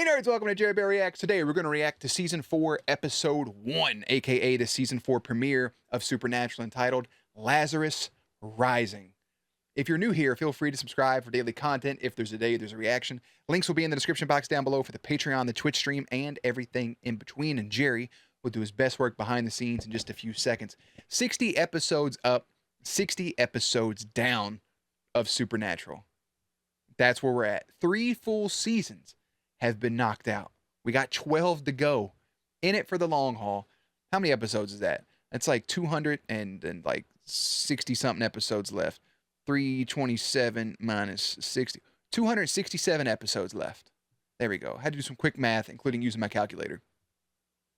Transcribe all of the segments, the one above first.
Hey nerds, welcome to JerBear Reacts. Today we're going to react to Season 4, Episode 1, aka the Season 4 premiere of Supernatural entitled Lazarus Rising. If you're new here, feel free to subscribe for daily content. If there's a day, there's a reaction. Links will be in the description box down below for the Patreon, the Twitch stream, and everything in between. And Jerry will do his best work behind the scenes in just a few seconds. 60 episodes up, 60 episodes down of Supernatural. That's where we're at. 3 full seasons have been knocked out. We got 12 to go. In it for the long haul. How many episodes is that? That's like 200 and like 60 something episodes left. 327 minus 60. 267 episodes left. There we go. Had to do some quick math, including using my calculator.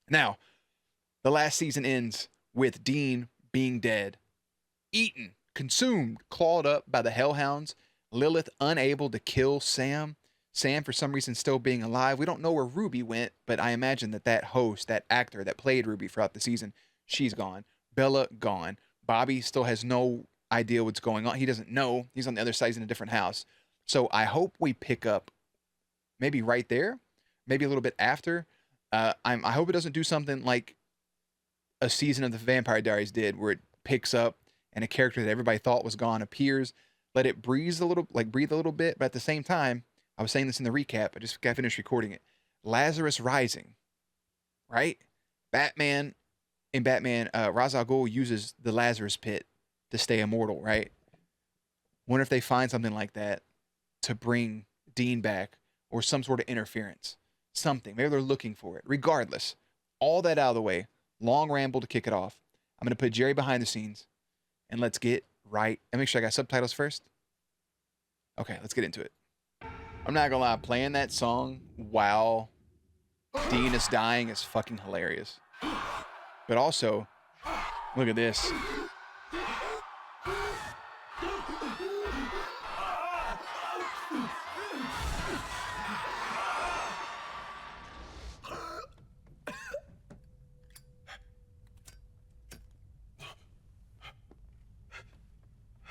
Now, the last season ends with Dean being dead. Eaten, consumed, clawed up by the Hellhounds. Lilith unable to kill Sam. Sam, for some reason, still being alive. We don't know where Ruby went, but I imagine that host, that actor that played Ruby throughout the season, she's gone. Bella, gone. Bobby still has no idea what's going on. He doesn't know. He's on the other side. He's in a different house. So I hope we pick up maybe right there, maybe a little bit after. I hope it doesn't do something like a season of the Vampire Diaries did, where it picks up and a character that everybody thought was gone appears. Let it breathe a little bit, but at the same time, I was saying this in the recap. I just got finished recording it. Lazarus Rising, right? Batman, Ra's al Ghul uses the Lazarus pit to stay immortal, right? Wonder if they find something like that to bring Dean back, or some sort of interference. Something. Maybe they're looking for it. Regardless, all that out of the way, long ramble to kick it off. I'm going to put Jerry behind the scenes, and let's get right. And make sure I got subtitles first. Okay, let's get into it. I'm not gonna lie, playing that song while Dean is dying is fucking hilarious. But also, look at this.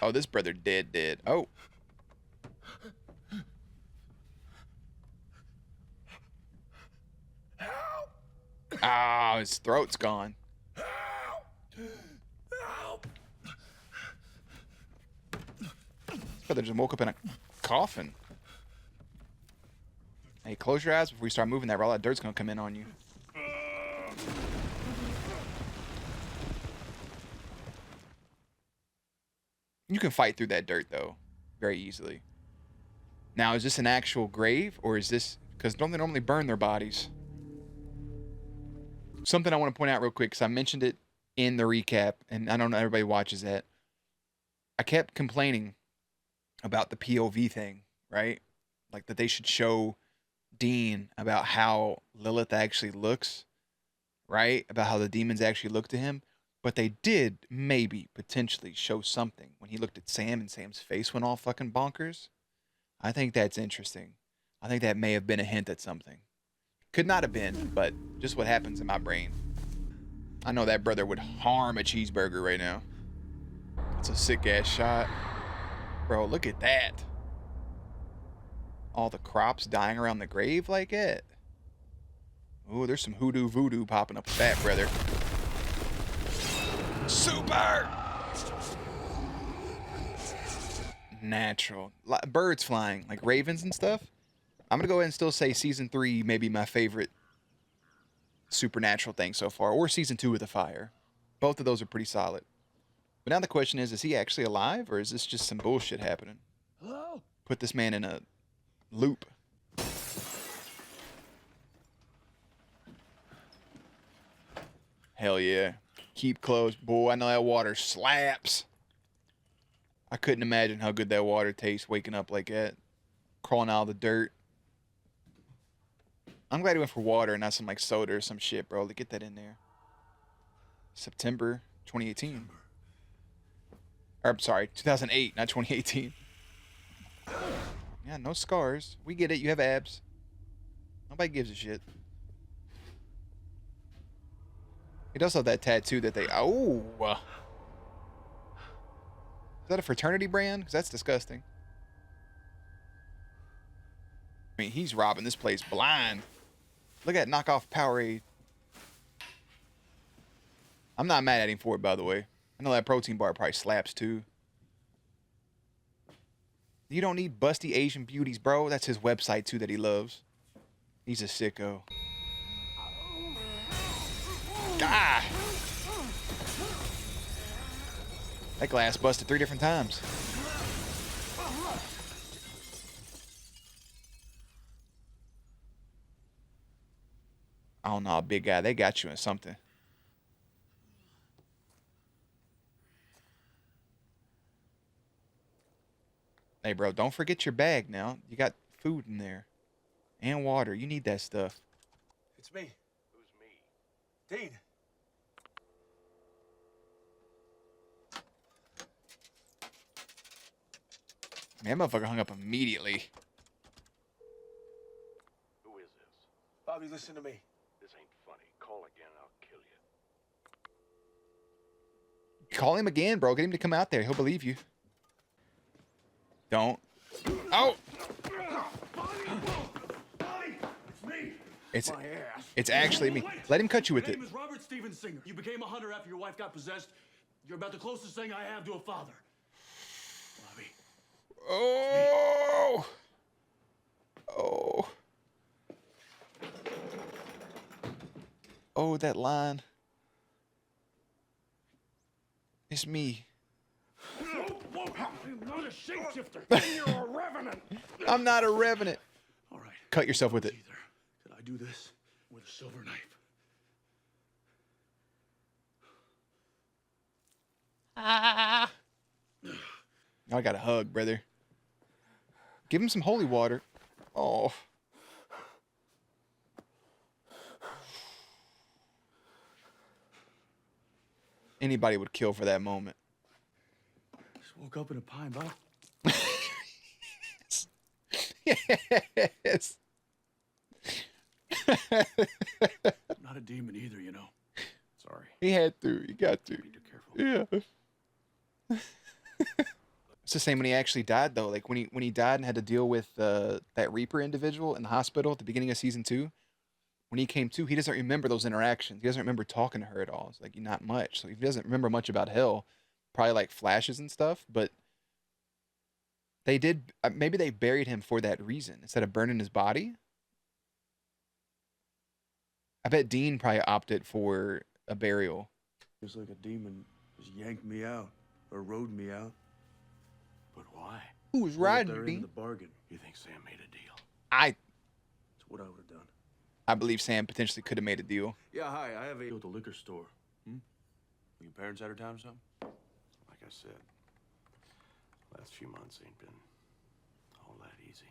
Oh, this brother dead. Oh. Ah, his throat's gone. This brother just woke up in a coffin. Hey, close your eyes before you start moving that, or all that dirt's gonna come in on you. You can fight through that dirt, though, very easily. Now, is this an actual grave, or is this... Because don't they normally burn their bodies? Something I want to point out real quick, because I mentioned it in the recap, and I don't know everybody watches that. I kept complaining about the POV thing, right? Like that they should show Dean about how Lilith actually looks, right? About how the demons actually look to him. But they did maybe potentially show something when he looked at Sam and Sam's face went all fucking bonkers. I think that's interesting. I think that may have been a hint at something. Could not have been, but just what happens in my brain. I know that brother would harm a cheeseburger right now. It's a sick ass shot. Bro, look at that. All the crops dying around the grave like it. Ooh, there's some hoodoo voodoo popping up with that, brother. Super! Natural. Birds flying, like ravens and stuff. I'm going to go ahead and still say Season 3 may be my favorite Supernatural thing so far. Or Season 2 with the fire. Both of those are pretty solid. But now the question is he actually alive? Or is this just some bullshit happening? Hello? Put this man in a loop. Hell yeah. Keep close. Boy, I know that water slaps. I couldn't imagine how good that water tastes waking up like that. Crawling out of the dirt. I'm glad he went for water and not some like soda or some shit, bro. To get that in there. September 2018. Or, I'm sorry, 2008, not 2018. Yeah, no scars. We get it. You have abs. Nobody gives a shit. He does have that tattoo that they... Oh! Is that a fraternity brand? Because that's disgusting. I mean, he's robbing this place blind. Look at knockoff Powerade. I'm not mad at him for it, by the way. I know that protein bar probably slaps, too. You don't need busty Asian beauties, bro. That's his website, too, that he loves. He's a sicko. Ah! That glass busted 3 different times. Oh, no, big guy. They got you in something. Hey, bro, don't forget your bag now. You got food in there. And water. You need that stuff. It's me. Who's me? Dean. Man, that motherfucker hung up immediately. Who is this? Bobby, listen to me. This ain't funny. Call again and I'll kill you. Call him again, bro. Get him to come out there. He'll believe you. Don't. Oh! Bobby! It's me! It's My ass. it's actually me. Let him cut you with My it. name is Robert Steven Singer. You became a hunter after your wife got possessed. You're about the closest thing I have to a father. Bobby. Oh! Oh. Oh, that line. It's me. Whoa, I'm not a shapeshifter. You're a revenant. I'm not a revenant. All right. Cut yourself with it. Either could I do this with a silver knife? Ah. I got a hug, brother. Give him some holy water. Oh. Anybody would kill for that moment. Just woke up in a pine bottle. Yes. I'm not a demon either, you know. Sorry. He had to. He got to. Be too careful. Yeah. It's the same when he actually died, though. Like when he died and had to deal with that Reaper individual in the hospital at the beginning of season 2. When he came to, he doesn't remember those interactions. He doesn't remember talking to her at all. It's like not much. So he doesn't remember much about hell. Probably like flashes and stuff. But they did. Maybe they buried him for that reason instead of burning his body. I bet Dean probably opted for a burial. It's like a demon just yanked me out or rode me out. But why? Who was Pulled up riding, there Dean? into the bargain. You think Sam made a deal? I That's what I would have done. believe Sam potentially could have made a deal. Yeah, hi. I have a Deal at the liquor store. Your parents out of town or something? Like I said, last few months ain't been all that easy.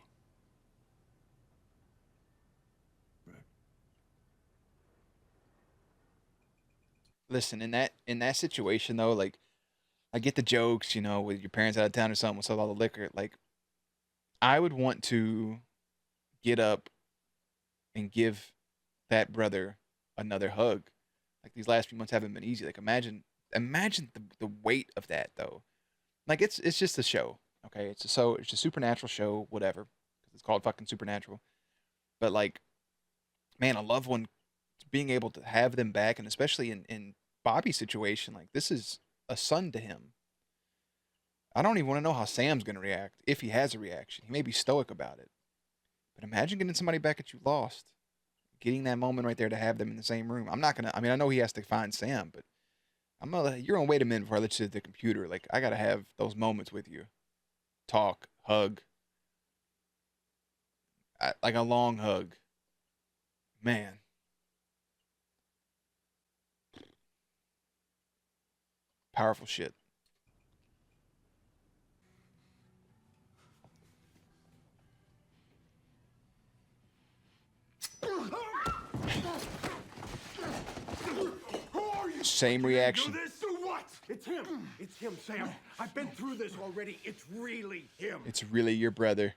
Right. Listen, in that situation though, like I get the jokes, you know, with your parents out of town or something, with all the liquor. Like I would want to get up and give that brother another hug. Like these last few months haven't been easy. Like imagine the weight of that though. Like it's just a show, okay? It's a supernatural show, whatever. It's called fucking Supernatural. But like, man, a loved one being able to have them back, and especially in Bobby's situation, like this is a son to him. I don't even want to know how Sam's gonna react, if he has a reaction. He may be stoic about it. But imagine getting somebody back that you lost. Getting that moment right there to have them in the same room. I know he has to find Sam, but you're gonna wait a minute before I let you to the computer. Like, I gotta have those moments with you. Talk, hug. Like a long hug. Man. Powerful shit. Same reaction. Do this? Do what? It's him. It's him, Sam. I've been through this already. It's really him. It's really your brother.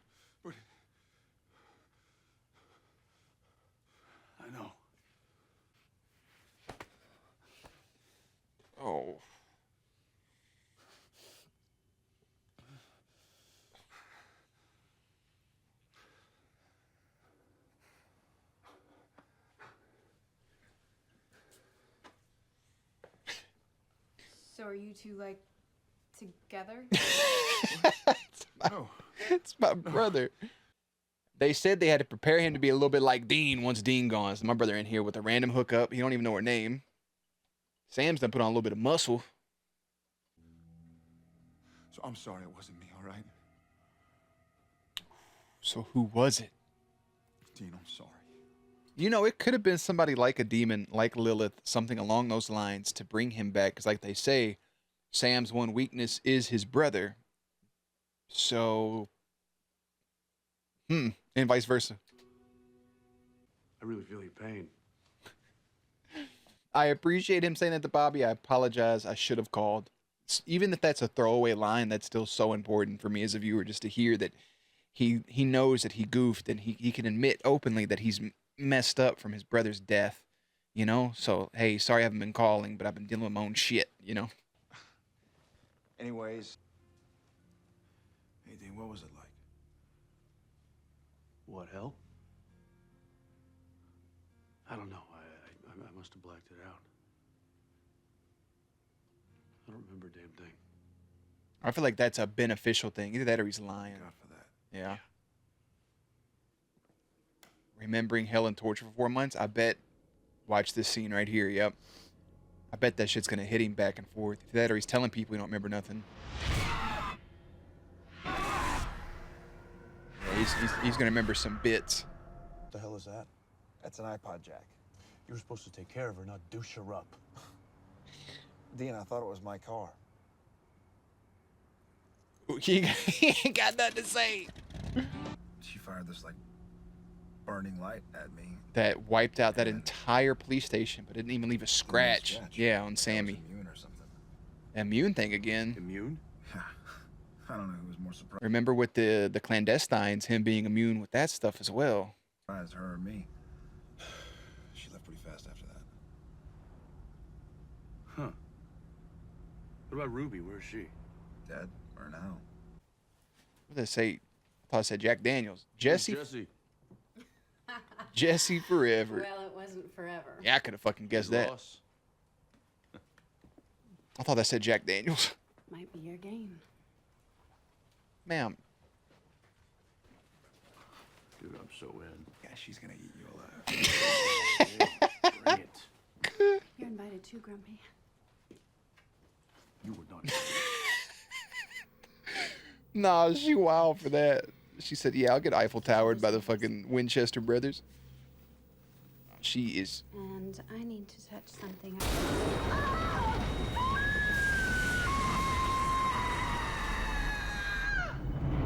I know. Oh. So are you two, like, together? It's my brother. They said they had to prepare him to be a little bit like Dean once Dean gone. So my brother in here with a random hookup. He don't even know her name. Sam's done put on a little bit of muscle. So I'm sorry it wasn't me, all right? So who was it? Dean, I'm sorry. You know, it could have been somebody like a demon, like Lilith, something along those lines to bring him back. Because like they say, Sam's one weakness is his brother. So, and vice versa. I really feel your pain. I appreciate him saying that to Bobby. I apologize. I should have called. Even if that's a throwaway line, that's still so important for me as a viewer just to hear that he knows that he goofed and he can admit openly that he's messed up from his brother's death, you know? So, hey, sorry I haven't been calling, but I've been dealing with my own shit, you know? Anyways. Hey, Dean, what was it like? What, hell? I don't know. I must have blacked it out. I don't remember a damn thing. I feel like that's a beneficial thing. Either that or he's lying. God for that. Yeah. Remembering hell and torture for 4 months? I bet. Watch this scene right here. Yep. I bet that shit's going to hit him back and forth. Either that or he's telling people he don't remember nothing. Yeah, he's going to remember some bits. What the hell is that? That's an iPod jack. You were supposed to take care of her, not douche her up. Dean, I thought it was my car. He ain't got nothing to say. She fired this, like, burning light at me. That wiped out that entire police station, but didn't even leave a scratch. Yeah, on I was Sammy. immune or something. Immune thing again. Immune? Yeah. I don't know who was more Remember with the clandestines, him being immune with that stuff as well. surprised, her or me. She left pretty fast after that. Huh. What about Ruby? Where is she? Dead or now? What did I say? I thought I said Jack Daniels. Jesse? Jesse. Jesse forever. Well, it wasn't forever. Yeah, I could have fucking guessed that. Ross. I thought I said Jack Daniels. Might be your game. Ma'am. Dude, I'm so in. Yeah, she's gonna eat you alive. Bring it. You're invited too, Grumpy. You would not. Nah, she wild for that. She said, yeah, I'll get Eiffel Towered by the fucking Winchester brothers. She is... And I need to touch something.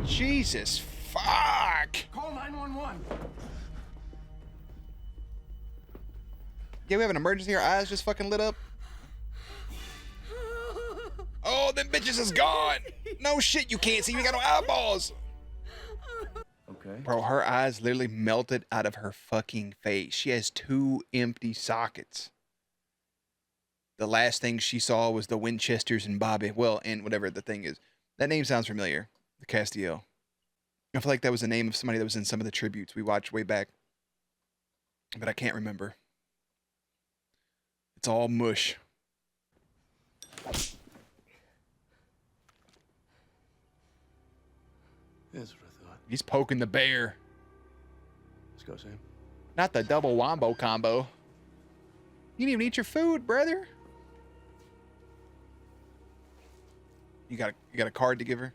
Jesus, fuck! Call 911. Yeah, we have an emergency. Our eyes just fucking lit up. Oh, them bitches is gone. No shit, you can't see. You got no eyeballs. Okay. Bro, her eyes literally melted out of her fucking face. She has 2 empty sockets. The last thing she saw was the Winchesters and Bobby. Well, and whatever the thing is. That name sounds familiar. The Castiel. I feel like that was the name of somebody that was in some of the tributes we watched way back. But I can't remember. It's all mush. That's what I thought. He's poking the bear. Let's go, Sam. Not the double wombo combo. You didn't even eat your food, brother. You got a card to give her?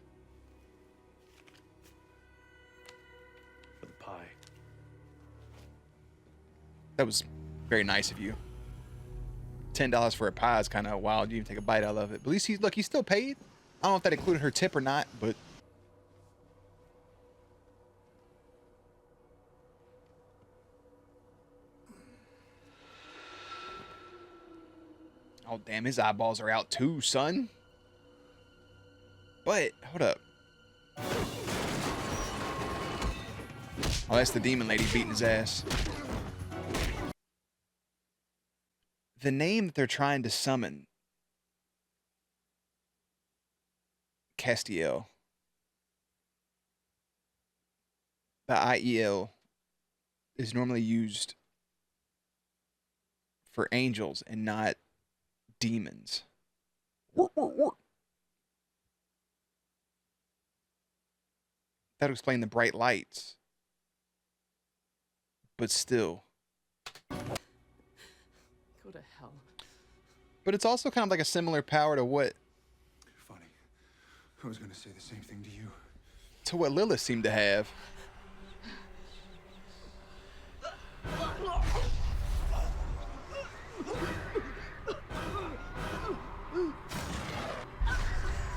For the pie. That was very nice of you. $10 for a pie is kind of wild. You even take a bite out of it. But at least he's still paid. I don't know if that included her tip or not, but oh damn, his eyeballs are out too, son. But hold up. Oh, that's the demon lady beating his ass. The name that they're trying to summon, Castiel. The IEL is normally used for angels and not demons. That'll explain the bright lights. But still. Go to hell. But it's also kind of like a similar power to what Funny. I was gonna say the same thing to you. Lilith seemed to have.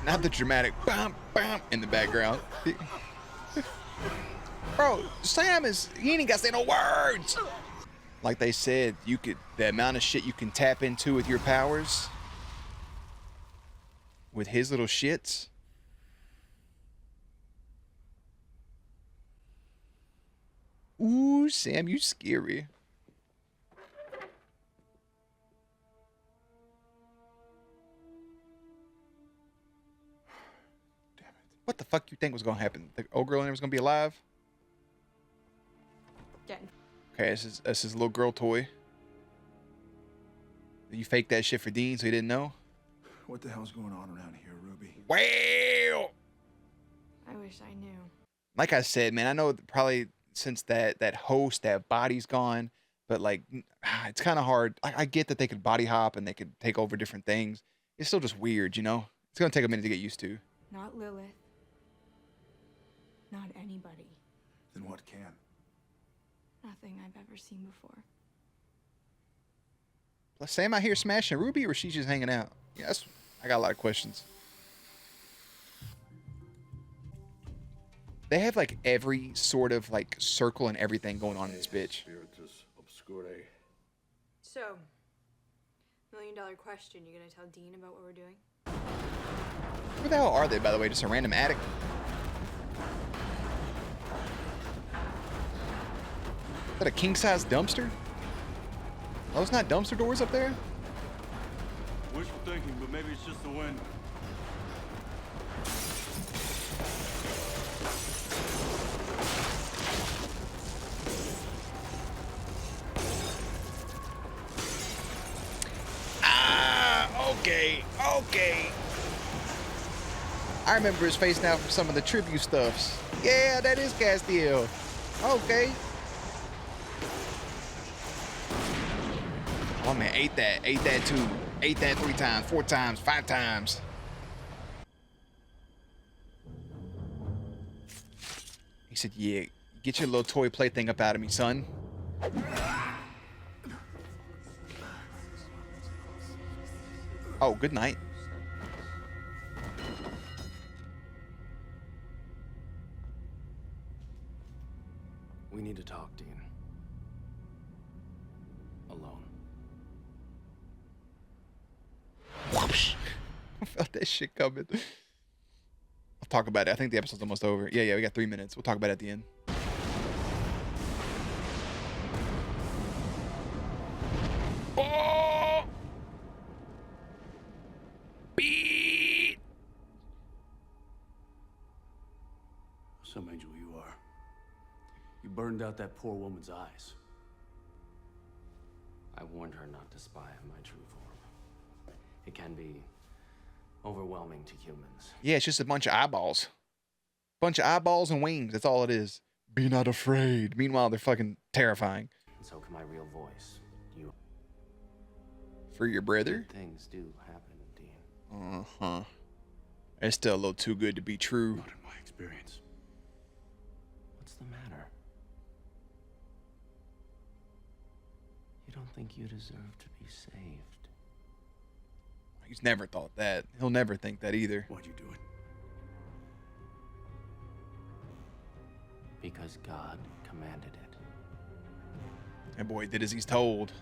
Not the dramatic bam bam in the background. Bro, Sam he ain't got to say no words. Like they said, the amount of shit you can tap into with your powers, with his little shits. Ooh, Sam, you scary. Damn it. What the fuck you think was gonna happen? The old girl in there was gonna be alive? Getting. Okay, this is a little girl toy. You faked that shit for Dean so he didn't know? What the hell's going on around here, Ruby? Well, I wish I knew. like I said, man, I know probably since that host, that body's gone, but like, it's kind of hard. I get that they could body hop and they could take over different things. It's still just weird, you know? It's gonna take a minute to get used to. Not Lilith. Not anybody. Then what can? Nothing I've ever seen before. Let's Sam out here smashing Ruby, or she's just hanging out? Yes, I got a lot of questions. They have like every sort of like circle and everything going on in this bitch. Spiritus obscure. So, $1 million question. You gonna tell Dean about what we're doing? Who the hell are they, by the way? Just a random attic? Is that a king-size dumpster? Oh, it's not dumpster doors up there? Wishful thinking, but maybe it's just the wind. Okay. I remember his face now from some of the tribute stuffs. Yeah, that is Castiel. Okay. Oh man, ate that too. Ate that 3 times, 4 times, 5 times. He said, yeah, get your little toy play thing up out of me, son. Oh, good night. We need to talk, Dean. Alone. Whoosh. I felt that shit coming. I'll talk about it. I think the episode's almost over. Yeah, we got 3 minutes. We'll talk about it at the end. Oh! Beat! Some angel you are. You burned out that poor woman's eyes. I warned her not to spy on my true form. It can be overwhelming to humans. Yeah, it's just a bunch of eyeballs. Bunch of eyeballs and wings. That's all it is. Be not afraid. Meanwhile, they're fucking terrifying. And so can my real voice. You. For your brother? Good things do happen, Dean. Uh-huh. It's still a little too good to be true. Not in my experience. What's the matter? You don't think you deserve to be saved? He's never thought that. He'll never think that either. Why'd you do it? Because God commanded it. That boy did as he's told.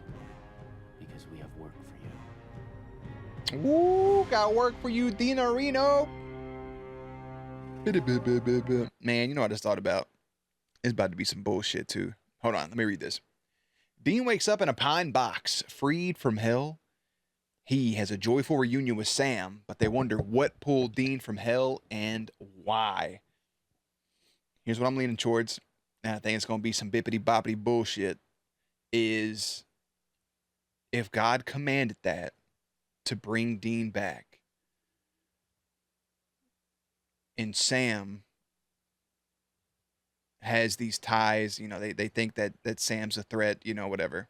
Because we have work for you. Woo, got work for you, Dina Reno. Man, you know what I just thought about? It's about to be some bullshit, too. Hold on, let me read this. Dean wakes up in a pine box, freed from hell. He has a joyful reunion with Sam, but they wonder what pulled Dean from hell and why. Here's what I'm leaning towards, and I think it's going to be some bippity-boppity bullshit, is if God commanded that to bring Dean back, and Sam has these ties. You know, they think that Sam's a threat. You know, whatever.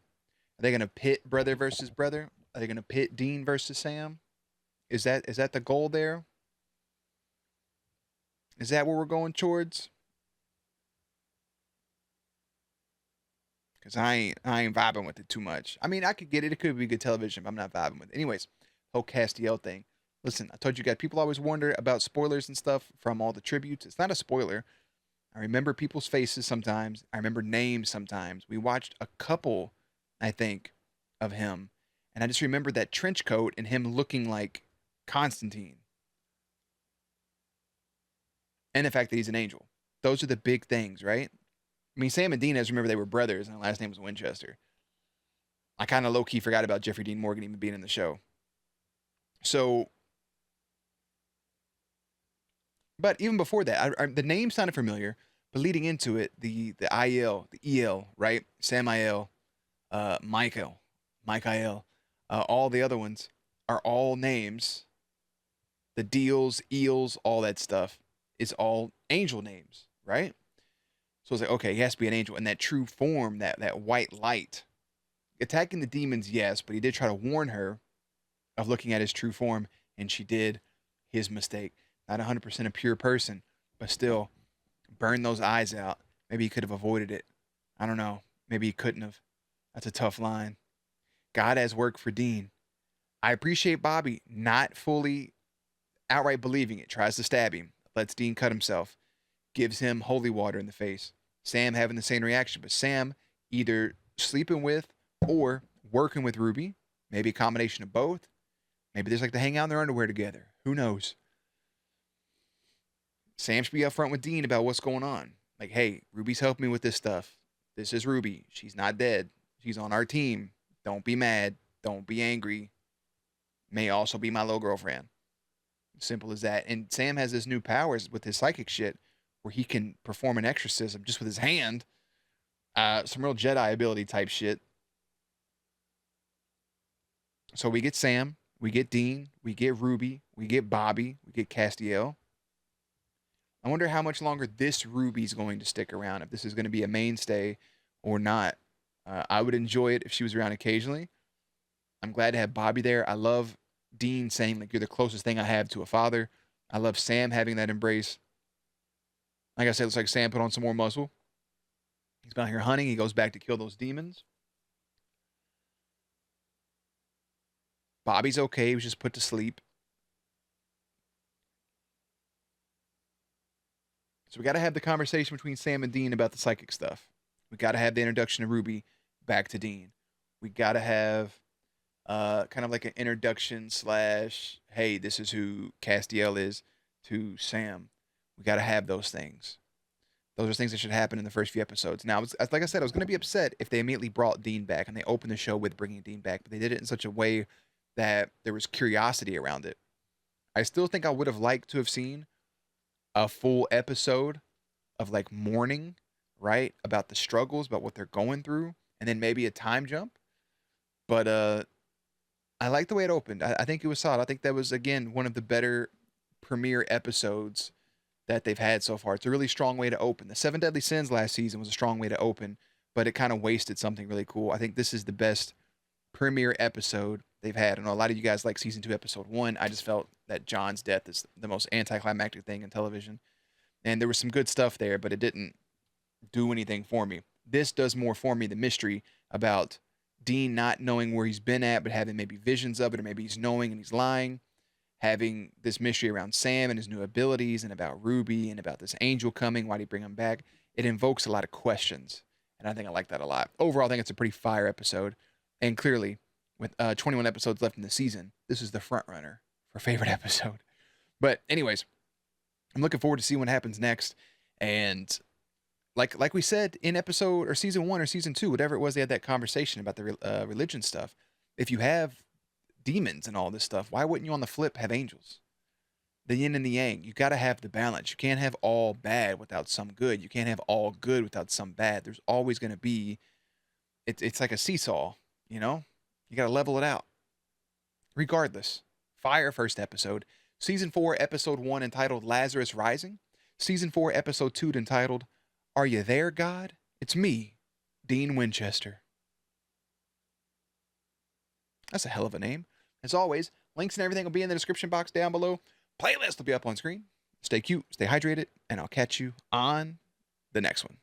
Are they gonna pit brother versus brother? Are they gonna pit Dean versus Sam? Is that the goal there? Is that what we're going towards? Because I ain't vibing with it too much. I mean, I could get it. It could be good television, but I'm not vibing with it. Anyways, whole Castiel thing. Listen, I told you guys, people always wonder about spoilers and stuff from all the tributes. It's not a spoiler. I remember people's faces sometimes. I remember names sometimes. We watched a couple, I think, of him. And I just remember that trench coat and him looking like Constantine. And the fact that he's an angel. Those are the big things, right? I mean, Sam and Dean, as remember, they were brothers, and the last name was Winchester. I kind of low-key forgot about Jeffrey Dean Morgan even being in the show. So, but even before that, the name sounded familiar, but leading into it, the IL, the EL, right? Samael, Michael, all the other ones are all names. The deals, eels, all that stuff is all angel names, right? So it's like, okay, he has to be an angel in that true form, that white light. Attacking the demons, yes, but he did try to warn her of looking at his true form, and she did. His mistake. Not 100% a pure person, but still, burn those eyes out. Maybe he could have avoided it. I don't know. Maybe he couldn't have. That's a tough line. God has work for Dean. I appreciate Bobby not fully outright believing it. Tries to stab him. Lets Dean cut himself. Gives him holy water in the face. Sam having the same reaction, but Sam either sleeping with or working with Ruby. Maybe a combination of both. Maybe they just like to hang out in their underwear together. Who knows? Sam should be upfront with Dean about what's going on. Like, hey, Ruby's helping me with this stuff. This is Ruby. She's not dead. She's on our team. Don't be mad. Don't be angry. May also be my little girlfriend. Simple as that. And Sam has this new powers with his psychic shit where he can perform an exorcism just with his hand. Some real Jedi ability type shit. So we get Sam, we get Dean, we get Ruby, we get Bobby, we get Castiel. I wonder how much longer this Ruby's going to stick around, if this is going to be a mainstay or not. I would enjoy it if she was around occasionally. I'm glad to have Bobby there. I love Dean saying, like, you're the closest thing I have to a father. I love Sam having that embrace. Like I said, it looks like Sam put on some more muscle. He's been out here hunting. He goes back to kill those demons. Bobby's okay. He was just put to sleep. So we got to have the conversation between Sam and Dean about the psychic stuff. We got to have the introduction of Ruby back to Dean. We got to have kind of like an introduction / hey, this is who Castiel is to Sam. We got to have those things. Those are things that should happen in the first few episodes. Now, like I said, I was going to be upset if they immediately brought Dean back and they opened the show with bringing Dean back, but they did it in such a way that there was curiosity around it. I still think I would have liked to have seen a full episode of like mourning, right? About the struggles, about what they're going through, and then maybe a time jump. But I like the way it opened. I think it was solid. I think that was, again, one of the better premiere episodes that they've had so far. It's a really strong way to open. The 7 Deadly Sins last season was a strong way to open, but it kind of wasted something really cool. I think this is the best premiere episode they've had. I know a lot of you guys like season 2, episode 1. I just felt that John's death is the most anticlimactic thing in television. And there was some good stuff there, but it didn't do anything for me. This does more for me, the mystery about Dean not knowing where he's been at, but having maybe visions of it, or maybe he's knowing and he's lying. Having this mystery around Sam and his new abilities, and about Ruby, and about this angel coming. Why did he bring him back? It invokes a lot of questions, and I think I like that a lot. Overall, I think it's a pretty fire episode. And clearly, with 21 episodes left in the season, this is the front runner for favorite episode. But anyways, I'm looking forward to see what happens next. And like we said in episode or season 1 or season 2, whatever it was, they had that conversation about the religion stuff. If you have demons and all this stuff, why wouldn't you on the flip have angels? The yin and the yang. You got to have the balance. You can't have all bad without some good. You can't have all good without some bad. There's always going to be, it's like a seesaw, you know? You got to level it out. Regardless, fire first episode. Season 4, Episode 1, entitled Lazarus Rising. Season 4, Episode 2, entitled Are You There, God? It's me, Dean Winchester. That's a hell of a name. As always, links and everything will be in the description box down below. Playlist will be up on screen. Stay cute, stay hydrated, and I'll catch you on the next one.